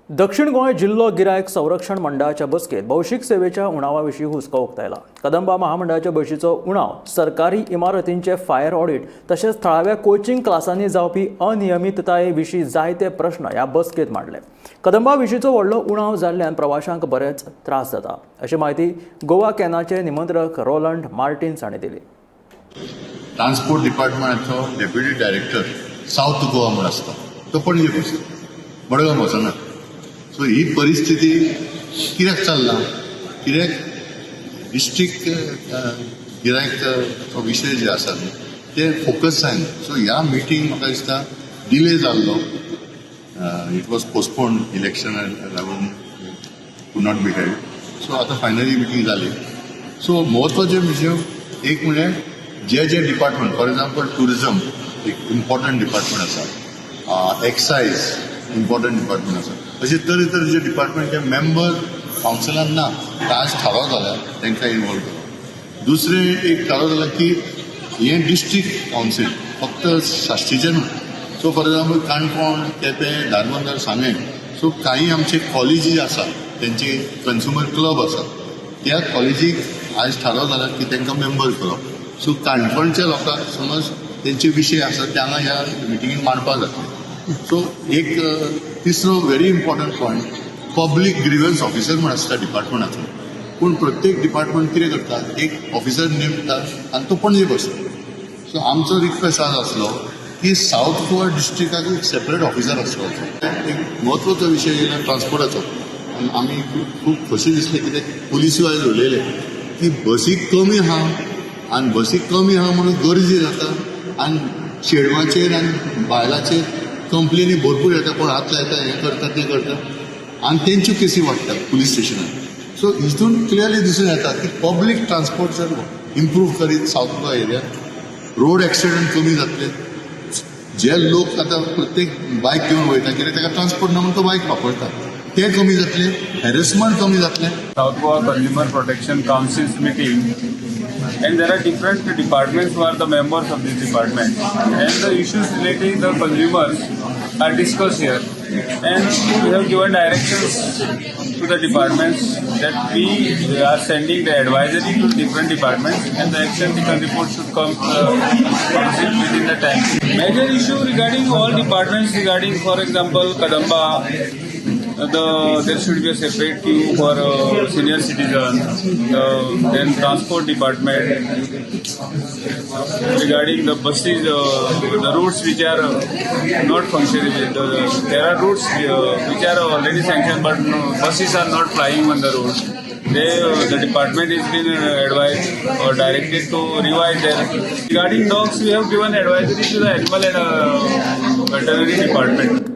दक्षिण गोंय जिल्हो गिरायक संरक्षण मंडळाच्या बसकेत भौशीक सेवेच्या उणावाविशीं हुस्को उक्तायला। कदंबा महामंडळाच्या बशीचो उणाव सरकारी इमारतींचे फायर ऑडिट तशेंच थळाव्या कोचिंग क्लासांनी जावपी अनियमितताये विशीं जायते प्रश्न ह्या बसकेत मांडले। कदंबा विशींचो व्हडलो उणाव जाल्ल्यान प्रवाशांक बरेच त्रास जाता अशी माहिती गोवा कॅनाचे निमंत्रक रोलंड मार्टिन्स हांणी दिली। ट्रान्सपोर्ट डिपार्टमेंटाचो डेप्युटी डायरेक्टर साउथ गोवा म्हूण आसता तो पणजे बसता, मडगांव वचना। सो ही परिस्थिती कित्याक चल्ला, कित्याक डिस्ट्रिक्ट गिरायक विशय जे आसा ते फोकस जायना। सो ह्या मिटींग म्हाका दिसता डिले जाल्लो, इट वॉज पोस्टपोन्ड इलेक्शन लागून कुड नॉट बी हेल्ड। सो आतां फायनली मिटींग जाली। सो म्हत्वाचे विशय एक म्हणजे जे डिपार्टमेंट, फॉर एग्जाम्पल टुरिजम एक इम्पॉर्टंट डिपार्टमेंट आसा, एक्सायज इम्पॉर्टंट डिपार्टमेंट आसा, अशे तरेतरेचे डिपार्टमेंटचे मेंबर कावन्सिलान ना, आज थाराव जाल्यार तांकां इनवॉल्व करप। दुसरें एक थाराव जाल्यार की हे डिस्ट्रिक्ट कावन्सील फक्त साश्टीचें न्हू। So for example Canacona, Quepem, Dharbandora, Sanguem, so काही आमचे कॉलेजीस आसा तेंचे कन्झ्युमर क्लब आसा, त्या कॉलेजीक आज थाराव जाल्यार की तांकां मेंबर करप। सो काणकोणच्या लोकांक समज तेंचे विशय आसा ते हांगा ह्या मिटिंगेन मांडपाक जातले। सो एक तिसरो very important point, public grievance officer म्हूण आसता डिपार्टमेंटाचो, पूण प्रत्येक डिपार्टमेंट कितें करता, एक ऑफिसर नेमता आनी तो पणजे बसता। सो आमचो रिक्वेस्ट आज आसलो की साउथ गोवा डिस्ट्रिक्टाक एक सेपरेट ऑफिसर आसलो। एक म्हत्वाचो विशय येयला ट्रान्सपोर्टाचो, आनी आमी खूब खोशी दिसले कित्याक पुलिसूय आयज उलयले की बसीक कमी आहा आनी बसीक कमी आहा म्हणून गर्दी जाता आनी चेडवाचेर आनी बायलाचेर कंप्लेनी भरपूर येता, कोण हात लायता, हें करता तें करता आनी तेंच्यो केसी वाडटात पुलीस स्टेशनार। सो हितून क्लियरली दिसून येता की पब्लीक ट्रान्सपोर्ट जर इम्प्रूव करीत साउथ गोवा एरियात रोड एक्सिडेंट कमी जातले। जे लोक आतां प्रत्येक बायक घेवन वयता कित्याक ताका ट्रान्सपोर्ट ना म्हणून तो बायक वापरता, ते कमी जातले, हॅरेसमेंट कमी जातले। South Goa Consumer Protection Council's meeting, and there are different departments who are the members of this department, and the issues relating the consumers are discussed here, and we have given directions to the departments that we are sending the advisory to different departments, and the action taken report should come council within the time. Major issue regarding all departments regarding, for example, Kadamba, there should be a separate queue for senior citizens, then transport department regarding the buses, the routes which are not functioning. There are routes which are already sanctioned but buses are not flying on the route. The department has been advised or directed to revise their. Regarding dogs, we have given advisory to the animal and veterinary department.